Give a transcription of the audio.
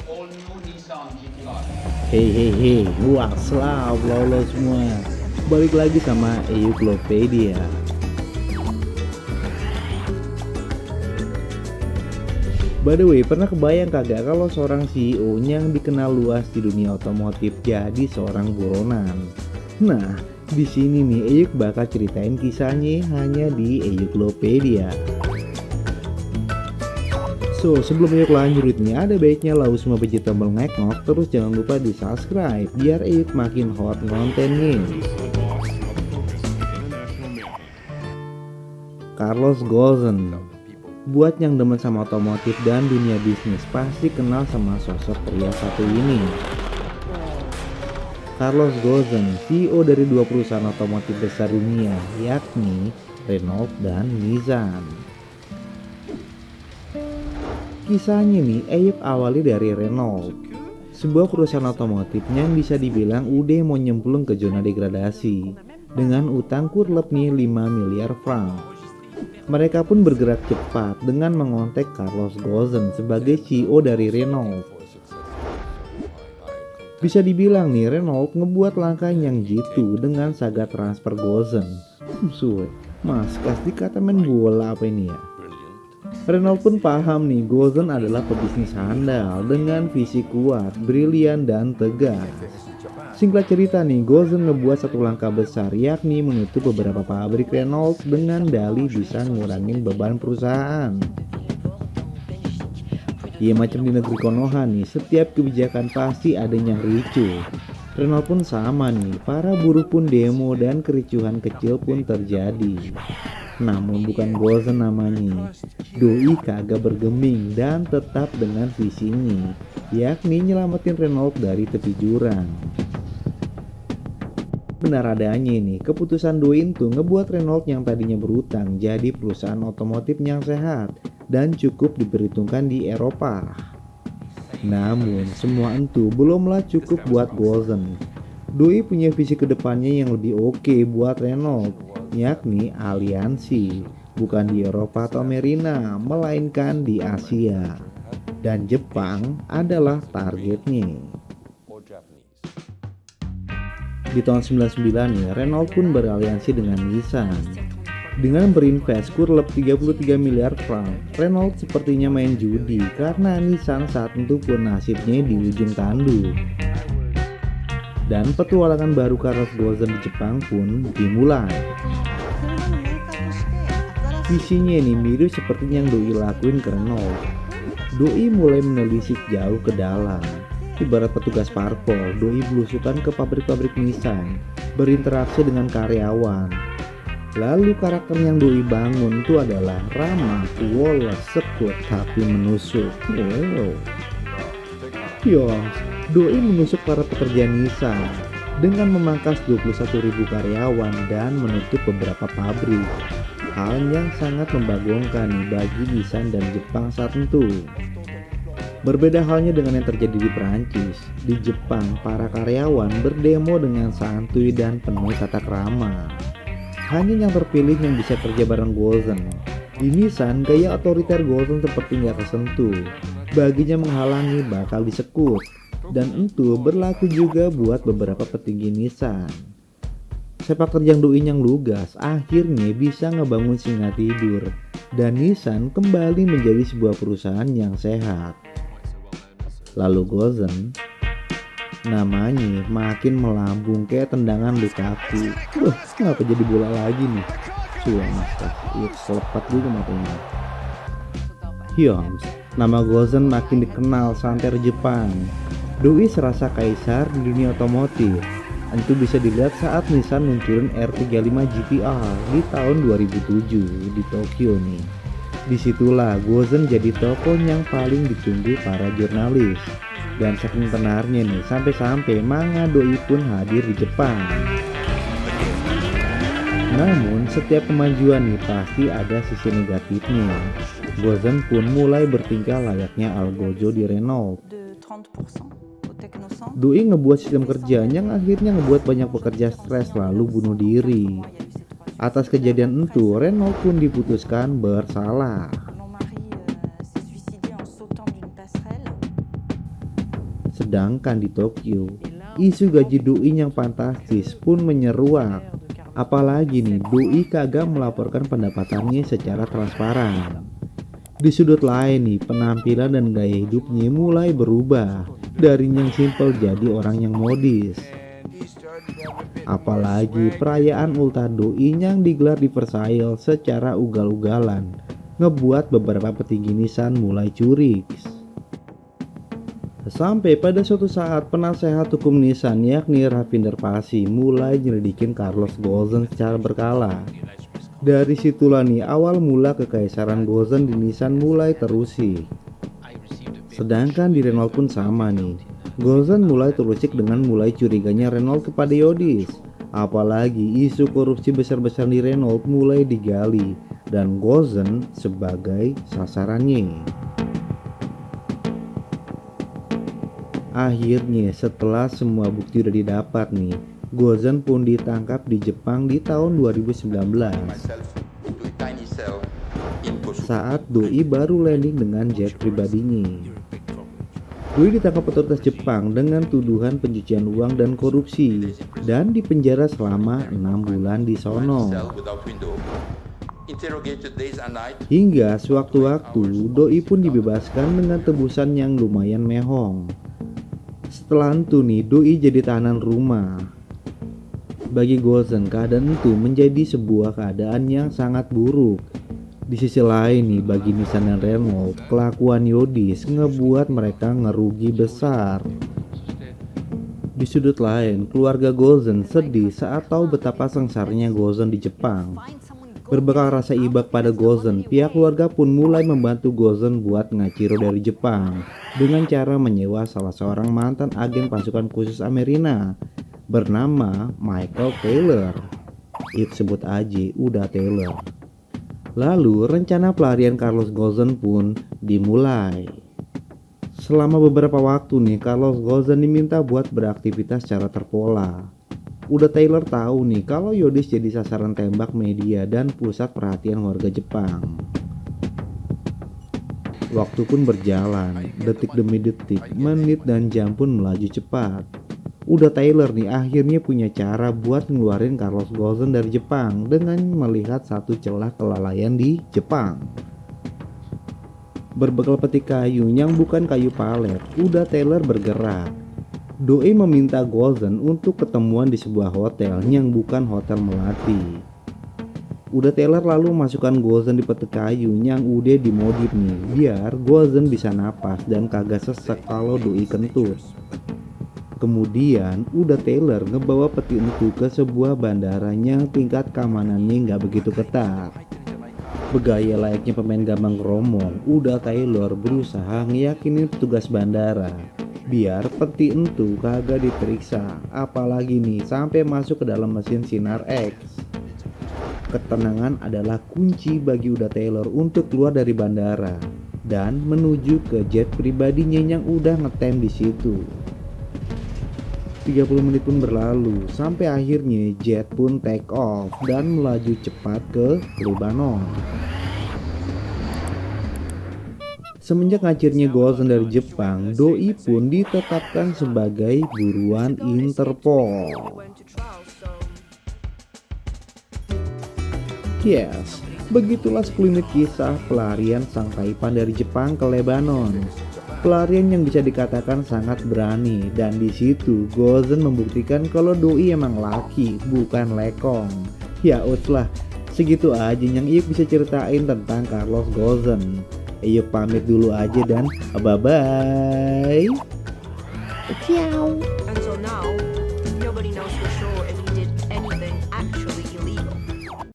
Hey hey hey, what's up lo semua. Balik lagi sama Euklopedia. By the way, pernah kebayang kagak kalau seorang CEO yang dikenal luas di dunia otomotif jadi seorang buronan? Nah, di sini nih Euk bakal ceritain kisahnya hanya di Euklopedia. So, sebelum Euk lanjut nih, ada baiknya lau semua pencit tombol ngeknok, terus jangan lupa di subscribe biar Euk makin hot kontennya. Carlos Ghosn. Buat yang demen sama otomotif dan dunia bisnis pasti kenal sama sosok pria satu ini. Carlos Ghosn, CEO dari dua perusahaan otomotif besar dunia, yakni Renault dan Nissan. Kisahnya nih, Euk awali dari Renault, sebuah perusahaan otomotif yang bisa dibilang udah mau nyemplung ke zona degradasi dengan utang kurlep nih 5 miliar franc. Mereka pun bergerak cepat dengan mengontak Carlos Ghosn sebagai CEO dari Renault. Bisa dibilang nih Renault ngebuat langkah yang jitu dengan saga transfer Ghosn. Suwe, mas kasih kata main bola apa ini ya? Renault pun paham nih Ghosn adalah pebisnis handal dengan visi kuat, brilian dan tegas. Singkat cerita nih, Ghosn ngebuat satu langkah besar, yakni menutup beberapa pabrik Renault dengan dalih bisa ngurangin beban perusahaan. Ya macam di negeri Konoha nih, setiap kebijakan pasti ada yang ricuh. Renault pun sama nih, para buruh pun demo dan kericuhan kecil pun terjadi. Namun bukan Ghosn namanya, doi kagak bergeming dan tetap dengan visinya, yakni nyelamatin Renault dari tepi jurang. Benar adanya ini, keputusan doi itu ngebuat Renault yang tadinya berutang jadi perusahaan otomotif yang sehat dan cukup diperhitungkan di Eropa. Namun semua itu belumlah cukup buat Ghosn. Doi punya visi kedepannya yang lebih oke buat Renault, yakni aliansi, bukan di Eropa atau Amerika, melainkan di Asia. Dan Jepang adalah targetnya. Di tahun 99 nih, Renault pun beraliansi dengan Nissan. Dengan berinvest kurlep 33 miliar franc, Renault sepertinya main judi karena Nissan saat itu pun nasibnya di ujung tanduk. Dan petualangan baru Carlos Ghosn di Jepang pun dimulai. Visinya ini mirip seperti yang doi lakuin ke Renault. Doi mulai menelisik jauh ke dalam. Ibarat petugas parpol, doi belusukan ke pabrik-pabrik Nissan, berinteraksi dengan karyawan. Lalu karakter yang doi bangun itu adalah ramah, woles, sekut, tapi menusuk. Doi menusuk para pekerja Nissan dengan memangkas 21.000 karyawan dan menutup beberapa pabrik. Hal yang sangat membagongkan bagi Nissan dan Jepang saat itu. Berbeda halnya dengan yang terjadi di Perancis. Di Jepang, para karyawan berdemo dengan santuy dan penuh tata krama. Hanya yang terpilih yang bisa kerja bareng Ghosn. Di Nissan, gaya otoriter Ghosn seperti nggak tersentuh. Baginya menghalangi bakal disekut. Dan itu berlaku juga buat beberapa petinggi Nissan. Sepak terjang doi yang lugas akhirnya bisa ngebangun singa tidur. Dan Nissan kembali menjadi sebuah perusahaan yang sehat. Lalu Ghosn, namanya makin melambung kayak tendangan Lukaku. Kenapa jadi bola lagi nih? Mas, selepat juga matanya. Nama Ghosn makin dikenal santer Jepang. Doi serasa kaisar di dunia otomotif. Itu bisa dilihat saat Nissan munculin R35 GTR di tahun 2007 di Tokyo nih. Disitulah Ghosn jadi tokoh yang paling ditunggu para jurnalis. Dan saking tenarnya nih, sampai-sampai manga doi pun hadir di Jepang. Namun setiap kemajuan nih pasti ada sisi negatifnya. Ghosn pun mulai bertingkah layaknya Algojo di Renault. Doi ngebuat sistem kerja yang akhirnya ngebuat banyak pekerja stres lalu bunuh diri. Atas kejadian itu, Renault pun diputuskan bersalah. Sedangkan di Tokyo, isu gaji doi yang fantastis pun menyeruak. Apalagi nih, doi kagak melaporkan pendapatannya secara transparan. Di sudut lain nih, penampilan dan gaya hidupnya mulai berubah dari yang simpel jadi orang yang modis. Apalagi perayaan Ulta Doi yang digelar di Versailles secara ugal-ugalan ngebuat beberapa petinggi Nissan mulai curigs. Sampai pada suatu saat penasehat hukum Nissan yakni Ravinder Pasi mulai nyelidikin Carlos Ghosn secara berkala. Dari situlah nih awal mula kekaisaran Ghosn di Nissan mulai terusik. Sedangkan di Renault pun sama nih. Ghosn mulai terusik dengan mulai curiganya Renault kepada Yodis. Apalagi isu korupsi besar-besar di Renault mulai digali dan Ghosn sebagai sasarannya. Akhirnya setelah semua bukti udah didapat nih, Ghosn pun ditangkap di Jepang di tahun 2019 saat doi baru landing dengan jet pribadinya. Doi ditangkap otoritas Jepang dengan tuduhan pencucian uang dan korupsi dan dipenjara selama 6 bulan di sono. Hingga sewaktu-waktu doi pun dibebaskan dengan tebusan yang lumayan mehong. Setelah itu nih doi jadi tahanan rumah. Bagi Ghosn keadaan itu menjadi sebuah keadaan yang sangat buruk. Di sisi lain nih bagi Nissan dan Renault, kelakuan Yodis ngebuat mereka ngerugi besar. Di sudut lain, keluarga Ghosn sedih saat tahu betapa sengsaranya Ghosn di Jepang. Berbekal rasa iba pada Ghosn, pihak keluarga pun mulai membantu Ghosn buat ngaciro dari Jepang dengan cara menyewa salah seorang mantan agen pasukan khusus Amerika bernama Michael Taylor. Itu sebut aja udah Taylor. Lalu rencana pelarian Carlos Ghosn pun dimulai. Selama beberapa waktu nih Carlos Ghosn diminta buat beraktivitas secara terpola. Udah Taylor tahu nih kalau Yodis jadi sasaran tembak media dan pusat perhatian warga Jepang. Waktu pun berjalan, detik demi detik, menit dan jam pun melaju cepat. Udah Taylor nih akhirnya punya cara buat ngeluarin Carlos Ghosn dari Jepang dengan melihat satu celah kelalaian di Jepang. Berbekal peti kayu yang bukan kayu palet, udah Taylor bergerak. Doi meminta Ghosn untuk ketemuan di sebuah hotel yang bukan hotel melati. Udah Taylor lalu masukkan Ghosn di peti kayu yang udah dimodif nih biar Ghosn bisa napas dan kagak sesek kalau doi kentut. Kemudian udah Taylor ngebawa peti itu ke sebuah bandara yang tingkat keamanannya nggak begitu ketat. Bergaya layaknya pemain gambang kromong, udah Taylor berusaha ngeyakinin petugas bandara biar peti itu kagak diperiksa, apalagi nih sampai masuk ke dalam mesin sinar X. Ketenangan adalah kunci bagi udah Taylor untuk keluar dari bandara dan menuju ke jet pribadinya yang udah ngetem di situ. 30 menit pun berlalu sampai akhirnya jet pun take off dan melaju cepat ke Lebanon. Semenjak ngacirnya Ghosn dari Jepang, doi pun ditetapkan sebagai buruan Interpol. Yes, begitulah sekelumit kisah pelarian sang taipan dari Jepang ke Lebanon. Pelarian yang bisa dikatakan sangat berani dan di situ Ghosn membuktikan kalau doi emang laki bukan lekong. Ya uslah, segitu aja yang Iyuk bisa ceritain tentang Carlos Ghosn. Iyuk pamit dulu aja dan bye bye. Ciao. Until now, nobody knows for sure if he did anything actually illegal.